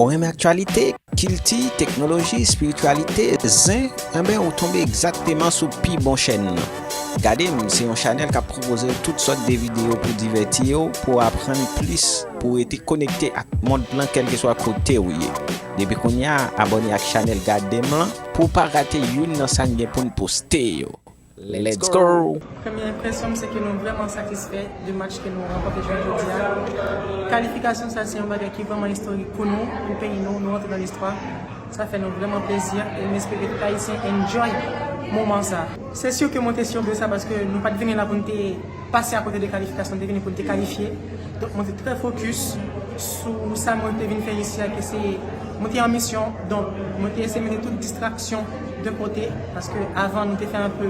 On aime actualité, culture, technologie, spiritualité, zin, on tombe exactement sur pi bon chaîne. Regardez, c'est un channel qui a proposé toutes sortes de vidéos pour divertir, pour apprendre plus, pour être connecté à le monde blanc, quel que soit côté où il est. Depuis qu'on y a abonné à la chaîne Gardem pour ne pas rater une dans sa pour nous poster. Let's go! Première impression, c'est que nous sommes vraiment satisfaits du match que nous remportons aujourd'hui. Qualification, ça c'est un bagage qui est vraiment historique pour nous, pour le pays, nous rentrer dans l'histoire. Ça fait nous vraiment plaisir et nous espérons que les Haïtiens enjoy le moment ça. C'est sûr que monter sur de ça parce que nous ne pas venir là pour nous passer à côté des qualifications, nous venir pour nous qualifier. Donc on est très focus sur ça, nous venir faire ici, que c'est monter en mission. Donc nous essayé de mettre toute distraction de côté parce qu'avant nous avons fait un peu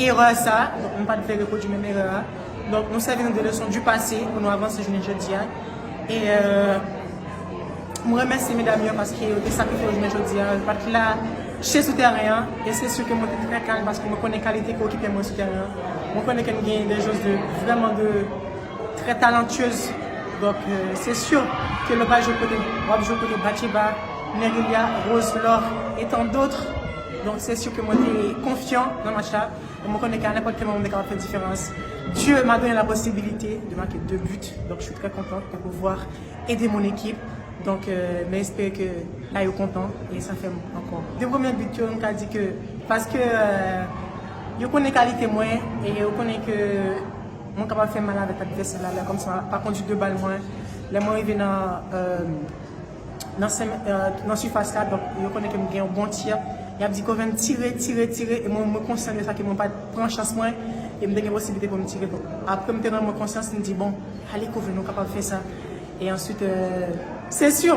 erreur ça, donc on ne pas faire reproduire même erreur. Donc nous servons de leçons du passé pour nous avancer jeudi. Et je remercie mesdames parce qu'ils ont sacrifié aujourd'hui parce qu'il a chez ce terrain et c'est sûr que moi je suis très calme parce que je connais la qualité qu'on occupe moi sur le terrain. Je connais qu'il y a des choses vraiment très talentueuses. Donc c'est sûr que le bas joue côté Batiba, Nerilia, Rose, Laure et tant d'autres. Donc c'est sûr que moi je suis confiant dans le match là. Je connais qu'à n'importe quel moment, on est capable de faire la différence. Dieu m'a donné la possibilité de marquer 2 buts. Donc je suis très contente de pouvoir aider mon équipe. Donc j'espère que là, ils sont contents et ça fait encore. Le premier but, on a dit que parce que je connais la qualité moins et je connais que je suis capable de faire mal avec l'adversaire là, comme ça, pas conduire 2 balles moins. Les moyens viennent dans la surface là, donc je connais que je gagne un bon tir. Il a dit qu'on vient tirer et moi je me concentre de ça que je ne pas prendre chance moins et me donne la possibilité pour me tirer. Donc, après je me donne ma conscience, je me dis bon, allez couvrir, nous sommes capables de faire ça. Et ensuite, c'est sûr,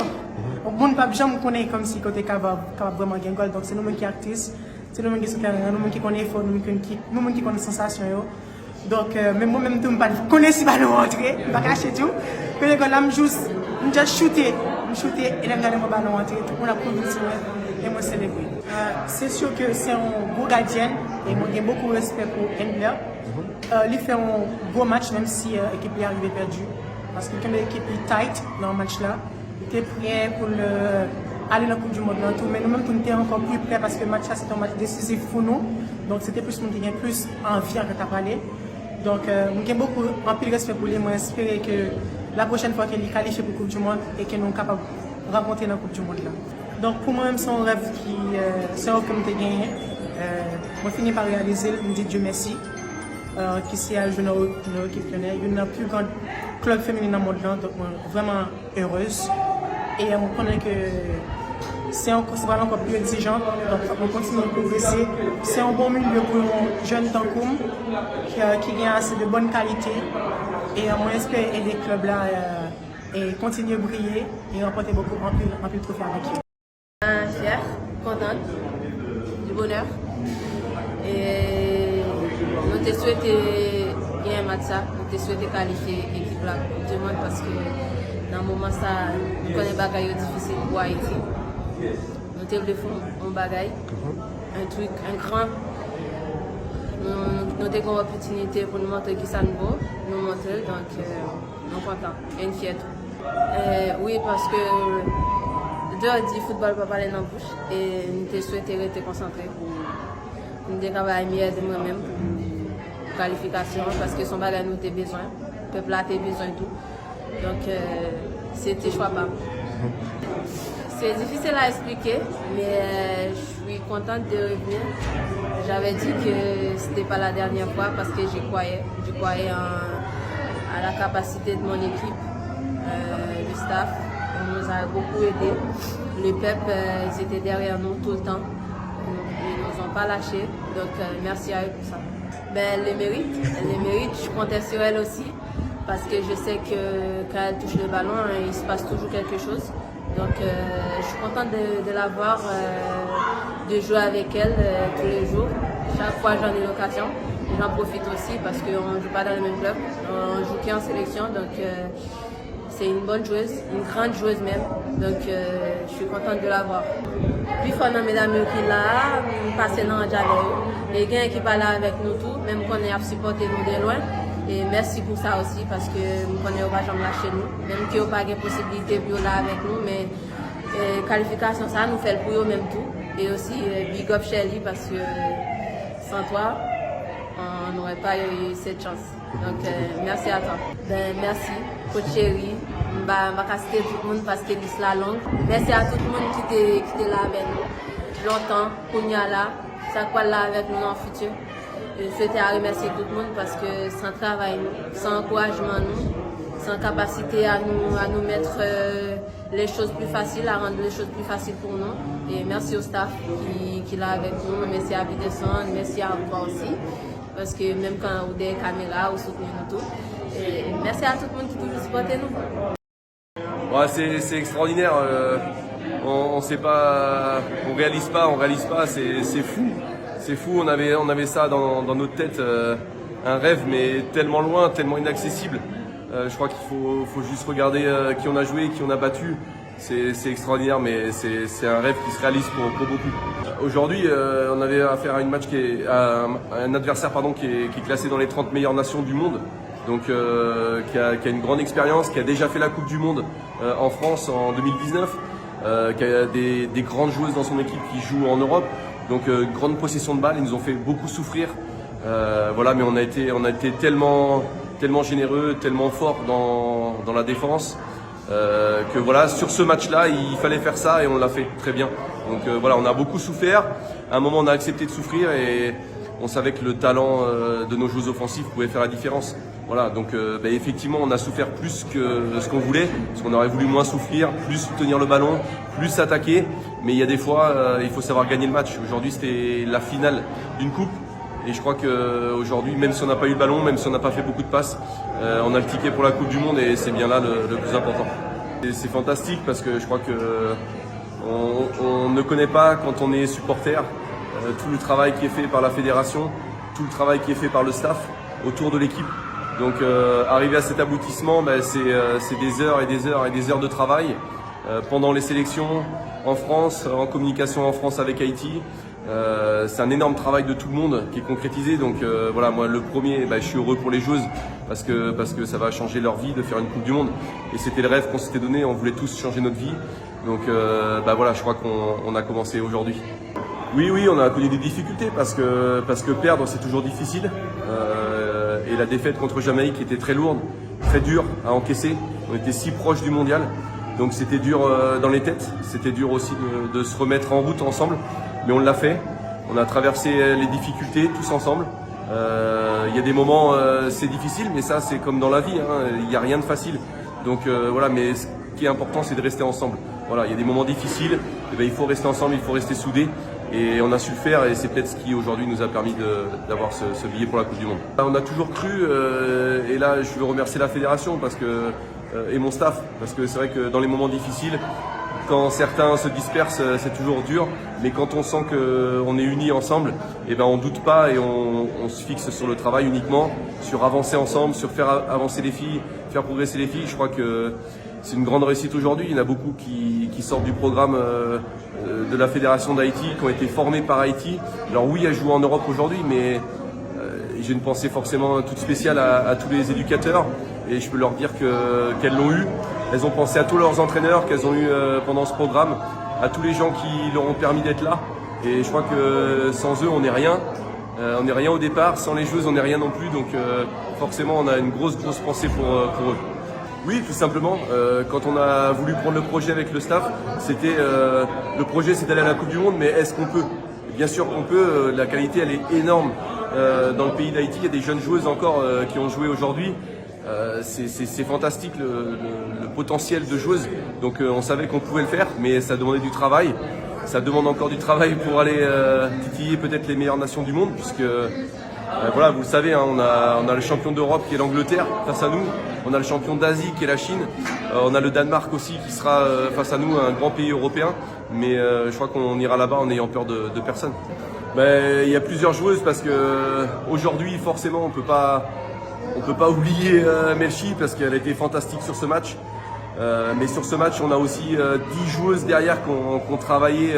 on ne peut pas jamais connaître comme si côté capable vraiment gagner goal. Donc c'est nous qui artistes, c'est nous qui sommes nous qui connaissons l'effort, nous qui connaissons la sensation. Donc même moi-même je ne connais si pas nous rentrer, je ne vais pas cacher tout. Que les gars là, je juste shooter et là regarder mon ballon rentrer, tout le monde a conviction et moi célébrer. C'est sûr que c'est un beau gardien et moi j'ai beaucoup de respect pour Endler. Il fait un beau match même si l'équipe est arrivée perdue. Parce que comme l'équipe est tight dans le match là, il était prêt pour aller dans la Coupe du Monde. Mais nous-mêmes, on était encore plus prêts parce que le match là, c'était un match décisif pour nous. Donc c'était plus nous qui avons plus envie de parler. Donc j'ai beaucoup de respect pour lui. Moi, j'espère que la prochaine fois qu'il est qualifié pour la Coupe du Monde et que nous sommes capables de rencontrer dans la Coupe du Monde là. Donc pour moi-même, c'est un rêve c'est un rêve que j'ai gagné. Je finis par réaliser, je me dis Dieu merci. Qui s'est à jouer dans l'équipe lyonnaise. Il y a un plus grand club féminin dans le monde, donc je suis vraiment heureuse. Et on connaît que c'est vraiment encore plus exigeant, donc on continue à progresser. C'est un bon milieu pour un jeune Tankoum qui a assez de bonne qualité. Et on espère aider le club là et continuer à briller et remporter beaucoup de trophées avec eux. Fière, contente, du bonheur. Et nous te souhaitons gagner un match, nous te souhaitons qualifier l'équipe là du monde parce que dans le moment ça, nous connaissons des bagailles difficiles pour Haïti. Nous te voulons un bagaille, un truc, un grand. Nous avons une opportunité pour nous montrer qui ça nous vaut, nous montrer, donc nous sommes contents et une fierté. Oui, parce que dehors du football ne peut pas aller dans la bouche et nous te souhaitons rester concentrés pour nous travailler mieux de moi-même pour la qualification parce que son bagage nous a besoin, le peuple a besoin de tout. Donc c'était choix pas. C'est difficile à expliquer, mais je suis contente de revenir. J'avais dit que ce n'était pas la dernière fois parce que j'y croyais. Je croyais à la capacité de mon équipe, le staff. On nous a beaucoup aidés. Le peuple, ils étaient derrière nous tout le temps. Ils ne nous ont pas lâchés. Donc merci à eux pour ça. Les mérites, je comptais sur elle aussi. Parce que je sais que quand elle touche le ballon, il se passe toujours quelque chose. Donc je suis contente de la voir, de jouer avec elle tous les jours. Chaque fois j'en ai l'occasion. J'en profite aussi parce qu'on ne joue pas dans le même club. On joue qu'en sélection. Donc c'est une bonne joueuse, une grande joueuse même. Donc je suis contente de la voir. Puis pendant mesdames qui là, passer dans le les gars qui parlent avec nous tous, même qu'on est à supporter nous de loin. Et merci pour ça aussi parce que nous connaissons pas jamais lâcher nous. Même qu'il n'y a pas de possibilité de là avec nous, mais qualification, ça nous fait le pour eux même tout. Et aussi, big up Shelly parce que sans toi, on n'aurait pas eu cette chance. Donc, merci à toi. Merci, coach Chéri. Je vais citer tout le monde parce que c'est la longue. Merci à tout le monde qui était là avec nous longtemps, qu'on y a là, ça quoi là avec nous dans le futur. Je souhaite remercier tout le monde parce que sans travail, sans encouragement, sans capacité à nous mettre les choses plus faciles, à rendre les choses plus faciles pour nous. Et merci au staff qui est là avec nous. Merci à Videson, merci à toi aussi. Parce que même quand on a des caméras, on soutient nous tout. Et merci à tout le monde qui peut supporter nous. Ouais, c'est extraordinaire. On sait pas, on réalise pas. C'est fou. C'est fou. On avait ça dans notre tête, un rêve, mais tellement loin, tellement inaccessible. Je crois qu'il faut juste regarder qui on a joué, qui on a battu. C'est extraordinaire, mais c'est un rêve qui se réalise pour beaucoup. Aujourd'hui, on avait affaire à un adversaire qui est classé dans les 30 meilleures nations du monde, donc qui a une grande expérience, qui a déjà fait la Coupe du Monde en France en 2019, qui a des grandes joueuses dans son équipe qui jouent en Europe, donc grande possession de balle. Ils nous ont fait beaucoup souffrir, voilà, mais on a été tellement généreux, tellement fort dans la défense. Que voilà, sur ce match-là, il fallait faire ça et on l'a fait très bien. Donc voilà, on a beaucoup souffert. À un moment, on a accepté de souffrir et on savait que le talent de nos joueurs offensifs pouvait faire la différence. Voilà, donc effectivement, on a souffert plus que ce qu'on voulait, parce qu'on aurait voulu moins souffrir, plus tenir le ballon, plus s'attaquer. Mais il y a des fois, il faut savoir gagner le match. Aujourd'hui, c'était la finale d'une coupe. Et je crois qu'aujourd'hui, même si on n'a pas eu le ballon, même si on n'a pas fait beaucoup de passes, on a le ticket pour la Coupe du Monde et c'est bien là le plus important. C'est fantastique parce que je crois que on ne connaît pas, quand on est supporter, tout le travail qui est fait par la fédération, tout le travail qui est fait par le staff autour de l'équipe. Donc arriver à cet aboutissement, c'est des heures et des heures et des heures de travail pendant les sélections en France, en communication en France avec Haïti. C'est un énorme travail de tout le monde qui est concrétisé. Donc voilà, moi le premier, je suis heureux pour les joueuses parce que ça va changer leur vie de faire une Coupe du Monde. Et c'était le rêve qu'on s'était donné, on voulait tous changer notre vie. Donc voilà, je crois qu'on a commencé aujourd'hui. Oui, on a connu des difficultés parce que perdre c'est toujours difficile. Et la défaite contre Jamaïque était très lourde, très dure à encaisser. On était si proche du mondial. Donc c'était dur dans les têtes, c'était dur aussi de se remettre en route ensemble. Mais on l'a fait, on a traversé les difficultés tous ensemble. Il y a des moments, c'est difficile, mais ça c'est comme dans la vie, il n'y a rien de facile. Donc voilà, mais ce qui est important c'est de rester ensemble. Voilà, il y a des moments difficiles, il faut rester ensemble, il faut rester soudés. Et on a su le faire et c'est peut-être ce qui aujourd'hui nous a permis d'avoir ce billet pour la Coupe du Monde. On a toujours cru, et là je veux remercier la fédération et mon staff, parce que c'est vrai que dans les moments difficiles, quand certains se dispersent, c'est toujours dur, mais quand on sent qu'on est unis ensemble, on doute pas et on se fixe sur le travail uniquement, sur avancer ensemble, sur faire avancer les filles, faire progresser les filles. Je crois que c'est une grande réussite aujourd'hui. Il y en a beaucoup qui sortent du programme de la Fédération d'Haïti, qui ont été formés par Haïti. Alors oui, elles jouent en Europe aujourd'hui, mais j'ai une pensée forcément toute spéciale à tous les éducateurs et je peux leur dire qu'elles l'ont eu. Elles ont pensé à tous leurs entraîneurs qu'elles ont eu pendant ce programme, à tous les gens qui leur ont permis d'être là. Et je crois que sans eux, on n'est rien. On n'est rien au départ. Sans les joueuses, on n'est rien non plus. Donc forcément, on a une grosse pensée pour eux. Oui, tout simplement. Quand on a voulu prendre le projet avec le staff, le projet, c'est d'aller à la Coupe du Monde, mais est-ce qu'on peut? Bien sûr qu'on peut. La qualité, elle est énorme. Dans le pays d'Haïti, il y a des jeunes joueuses encore qui ont joué aujourd'hui. C'est fantastique le potentiel de joueuses. Donc on savait qu'on pouvait le faire, mais ça demandait du travail. Ça demande encore du travail pour aller titiller peut-être les meilleures nations du monde, puisque voilà, vous le savez, on a le champion d'Europe qui est l'Angleterre face à nous. On a le champion d'Asie qui est la Chine. On a le Danemark aussi qui sera face à nous, un grand pays européen. Mais je crois qu'on ira là-bas en n'ayant peur de personne. Il y a plusieurs joueuses parce que aujourd'hui, forcément, on peut pas oublier Melchi parce qu'elle a été fantastique sur ce match. Mais sur ce match, on a aussi 10 joueuses derrière qui ont travaillé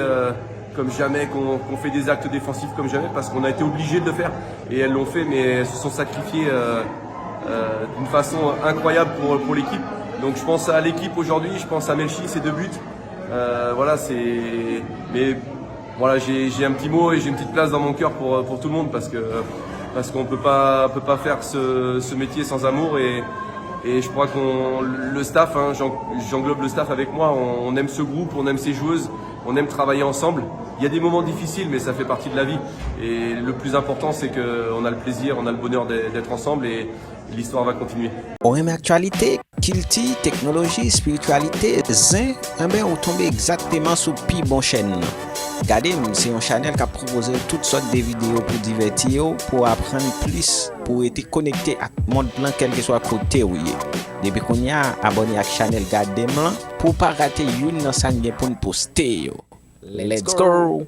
comme jamais, qui ont fait des actes défensifs comme jamais parce qu'on a été obligé de le faire. Et elles l'ont fait, mais elles se sont sacrifiées d'une façon incroyable pour l'équipe. Donc je pense à l'équipe aujourd'hui, je pense à Melchi, ses 2 buts. Voilà, mais voilà, j'ai un petit mot et j'ai une petite place dans mon cœur pour tout le monde parce qu'on peut pas faire ce métier sans amour et je crois le staff, hein, j'englobe le staff avec moi, on aime ce groupe, on aime ces joueuses, on aime travailler ensemble. Il y a des moments difficiles, mais ça fait partie de la vie. Et le plus important, c'est qu'on a le plaisir, on a le bonheur d'être ensemble et l'histoire va continuer. On aime actualité, culture, technologie, spiritualité, zin, on tombe exactement sous pi bon chaîne. Regardez, c'est un channel qui a proposé toutes sortes de vidéos pour divertir, pour apprendre plus, pour être connecté à le monde blanc, quel que soit côté où il est. Depuis qu'on y a abonné à la chaîne Gardem pour ne pas rater une dans sa pour nous poster. Let's go!